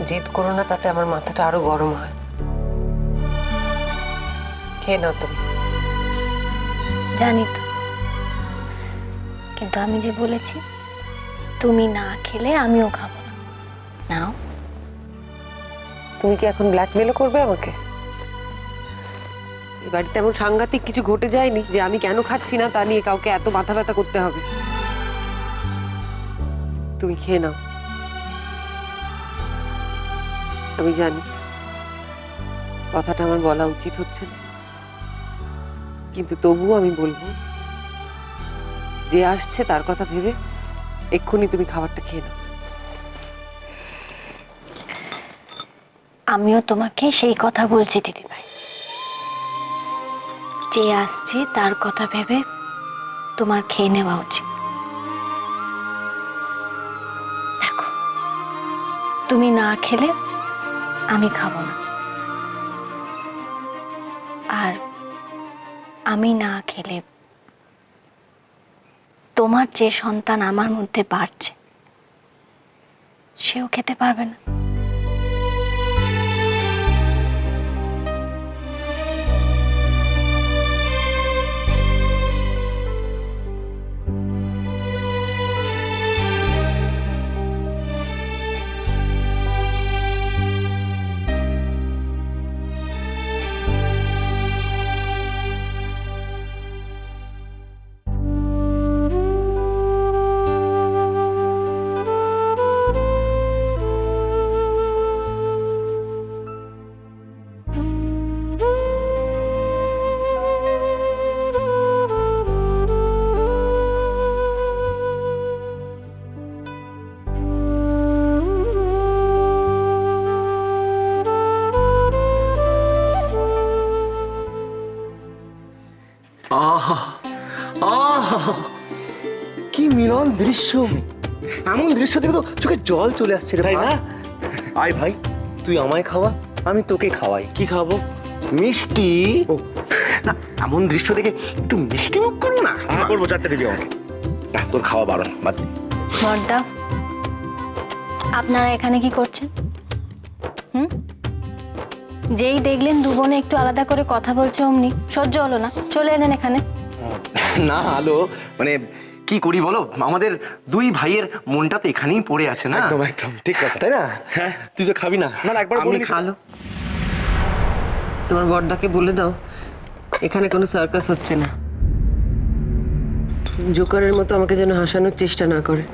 জেদ করো না, তাতে আমার মাথাটা আরো গরম হয়। খেয়ে নাও তুমি। জানি তো, কিন্তু আমি যে বলেছি তুমি না খেলে আমিও খাবো না। নাও। তুমি কি এখন ব্ল্যাকমেলও করবে আমাকে? এই বাড়িতে এমন সাংঘাতিক কিছু ঘটে যায়নি যে আমি কেন খাচ্ছি না তা নিয়ে কাউকে এত মাথা ব্যথা করতে হবে। তুমি খেয়ে নাও। আমি জানি কথাটা আমার বলা উচিত হচ্ছে না, কিন্তু তবুও আমি বলবো, যে আসছে তার কথা ভেবে এক্ষুনি তুমি খাবারটা খেয়ে নাও। আমিও তোমাকে সেই কথা বলছি দিদিভাই, যে আসছে তার কথা ভেবে তোমার খেয়ে নেওয়া উচিত। দেখো, তুমি না খেলে আমি খাবো না, আর আমি না খেলে তোমার যে সন্তান আমার মধ্যে বাড়ছে সেও খেতে পারবে না। আহা আহা, কি মিলন দৃশ্য! এমন দৃশ্য দেখে তো চোখে জল চলে আসছে রে, তাই না? আয় ভাই, তুই আমায় খাওয়া, আমি তোকে খাওয়াই। কি খাবো? মিষ্টি। ও না, এমন দৃশ্য দেখে একটু মিষ্টি মুখ করবো না? হ্যাঁ করবো, চারটে দিবি আমাকে। না, তোর খাওয়া বারণ, বাদ দে। বড়দা, আপনারা এখানে কি করছেন? যেই দেখলেন দু বোনে একটু আলাদা করে কথা বলছে অমনি সহ্য হলো না, চলে এলেন এখানে। না আলো, মানে কি করি বলো, আমাদের দুই ভাইয়ের মনটা তো এখানেই পড়ে আছে না। একদম একদম ঠিক কথা, তাই না? হ্যাঁ, তুই তো খাবি না? না একবার আমি খালো। তোমার বড়দাকে বলে দাও এখানে কোনো সার্কাস হচ্ছে না। জোকারের মতো আমাকে যেন হাসানোর চেষ্টা না করে।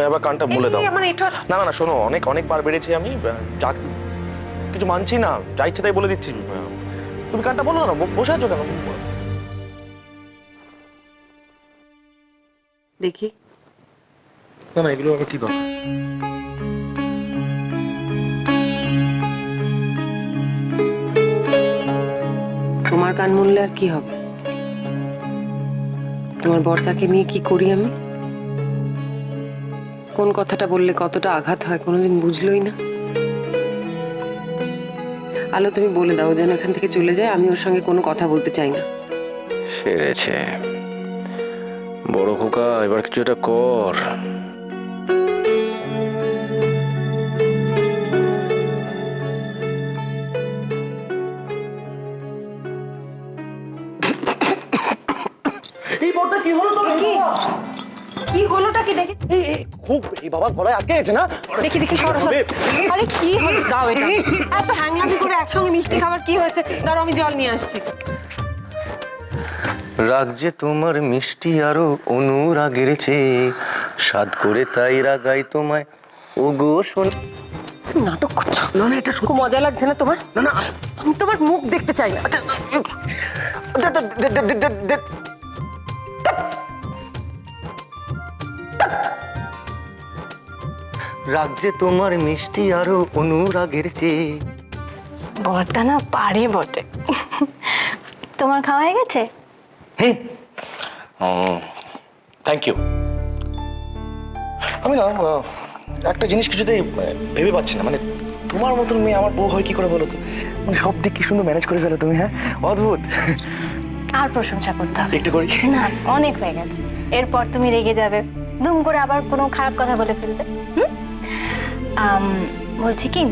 এবার কানটা বলে দাও। আমার এটা না না না, শোনো, অনেকবার বেড়েছি আমি, যা কিছু মানছি না, যা ইচ্ছে তাই বলে দিচ্ছি। তুমি কানটা বলো না, বসে আছো কেন? দেখি। না না, এগুলো আবার কি দরকার? তোমার কান মূল্যে আর কি হবে? তোমার বড়দাকে নিয়ে কি করি আমি? কোন কথাটা বললে কতটা আঘাত হয় কোনোদিন বুঝলোই না। আলো, তুমি বলে দাও যেন এখান থেকে চলে যায়, আমি ওর সঙ্গে কোনো কথা বলতে চাই না। সেরেছে বড় খোকা, এবার কিছু একটা কর। এই বড়টা কি হলো তোর? কি হলোটা কি দেখি? খুব এই বাবা গলায় আটকে গেছে না? দেখি দেখি, সরো সরো। আরে কি হলো? দাও এটা। এত হ্যাংলামি করে একসঙ্গে মিষ্টি খাবার কি হয়েছে? দাঁড়াও, আমি জল নিয়ে আসছি। রাগ যে তোমার মিষ্টি আরো অনুরাগের চেয়ে, স্বাদ করে তাই রাগাই তোমায় ও গো শোন। তুমি নাটক করছো? না না, এটা খুব মজা লাগছে না তোমার? না না, আমি তোমার মুখ দেখতে চাই না। রাগ যে তোমার মিষ্টি আরো অনুরাগের চেয়ে। বর্দা না পারে বটে। তোমার খাওয়া হয়ে গেছে? Thank you. আমি না একটা জিনিস কিছুতেই ভেবে পাচ্ছি না, মানে তোমার মতন মেয়ে আমার বউ হয় কি করে বলো তো? মানে সব দিক কি সুন্দর ম্যানেজ করে ফেলো তুমি, হ্যাঁ অদ্ভুত। আর প্রশংসা করতে হবে একটু করি না, অনেক হয়ে গেছে। এরপর তুমি রেগে যাবে, দুম করে আবার কোনো খারাপ কথা বলে ফেলবে। বলছি কি,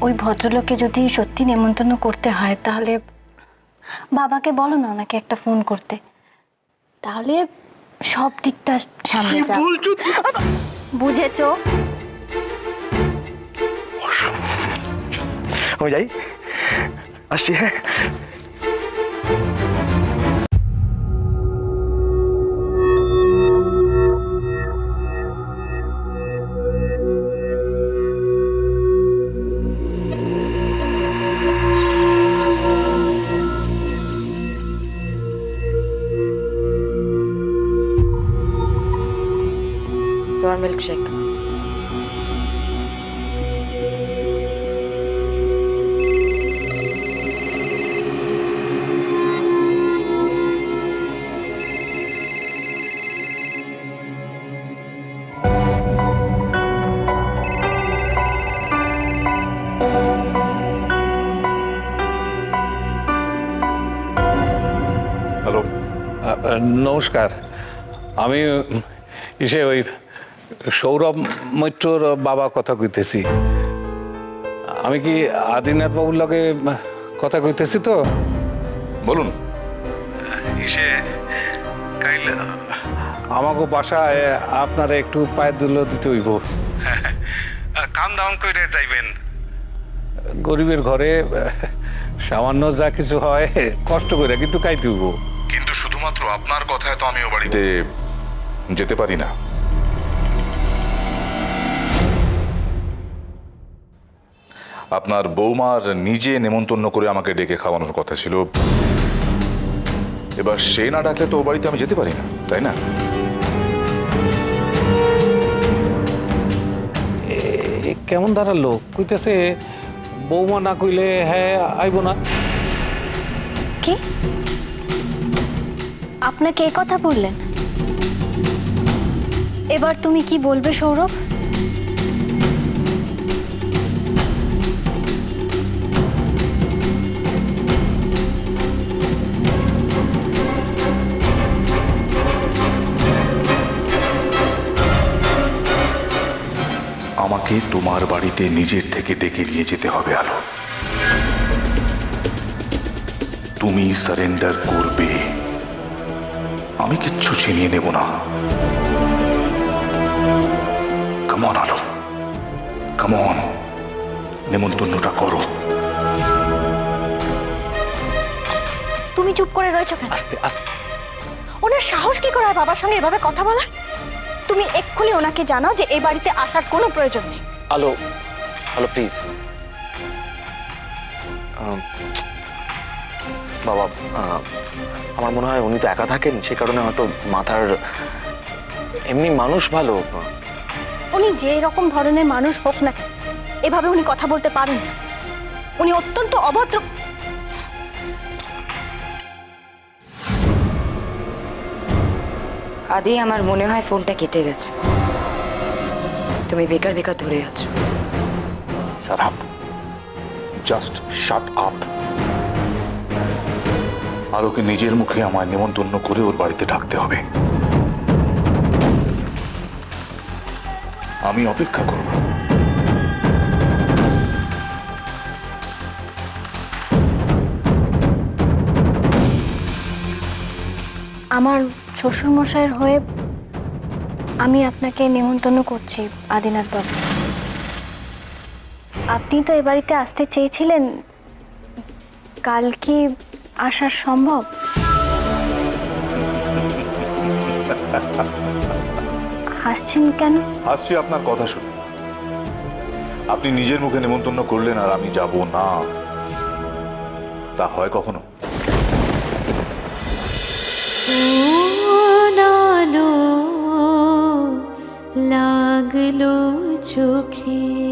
ওই ভদ্রলোককে যদি সত্যি নেমন্তন্ন করতে হয় তাহলে বাবাকে বলো না ওনাকে একটা ফোন করতে, তাহলে সব দিকটা সামনে যাবে। বুঝেছো? আমি যাই, আসছি, হ্যাঁ। তোমার মিল্কশেক। হ্যালো, নমস্কার। আমি ওই সৌরভ মৈত্রর বাবা কথা কইতেছি। আমি কি আদিনাথ বাবুর লগে কথা কইতেছি তো? বলুন। কাইল আমাকে বাসায় আপনারা একটু পায়ের দুলো দিতে হইব। কাম দাম করে যাইবেন। গরিবের ঘরে সামান্য যা কিছু হয় কষ্ট করে কিন্তু খাইতে হইব। কিন্তু শুধুমাত্র আপনার কথায় তো আমিও বাড়িতে যেতে পারি না। আপনার বৌমার নিজে নেমন্তন্ন করে আমাকে ডেকে খাওয়ানোর কথা ছিল। এবার সে না ডাকলে তো ও বাড়িতে আমি যেতে পারি না, তাই না? কেমন দাঁড়ালো? কইতেছে বৌমা না কইলে হ্যাঁ আইব না। কি আপনাকে এই কথা বললেন? এবার তুমি কি বলবে সৌরভ? আমাকে তোমার বাড়িতে নিজের থেকে ডেকে নিয়ে যেতে হবে আলো। তুমি সারেন্ডার করবে, আমি কিচ্ছু ছিনিয়ে নেব না। কামন আলো, কামন, নেমন্তন্নটা করো। তুমি চুপ করে রয়েছো কেন? আস্তে আস্তে। ওনার সাহস কি করে হয় বাবার সঙ্গে এভাবে কথা বলার? তুমি এক্ষুনি ওনাকে জানাও যে এই বাড়িতে আসার কোনো প্রয়োজন নেই। আলো, আলো প্লিজ। বাবা, আমার মনে হয় উনি তো একা থাকেন, সে কারণে হয়তো মাথার, এমনি মানুষ ভালো। উনি যে রকম ধরনের মানুষ হোক না কেন, এভাবে উনি কথা বলতে পারেন না। উনি অত্যন্ত অভদ্র। আদি, আমার মনে হয় ফোনটা কেটে গেছে। তুমি বেকার বেকার ধরে আছো। Shut up. Just shut up. আলোকে নিজের মুখে আমায় নেমন্তন্ন করে ওর বাড়িতে ডাকতে হবে। আমি অপেক্ষা করব। আমার শ্বশুরমশাইয়ের হয়ে আমি আপনাকে নেমন্তন্ন করছি আদিনাথ বাবু। আপনি তো এ বাড়িতে আসতে চেয়েছিলেন, কাল কি আসা সম্ভব? হাসছেন কেন? আসছি আপনার কথা শুনে। আপনি নিজের মুখে নেমন্তন্ন করলেন আর আমি যাব না, তা হয় কখনো? লাগলো চোখে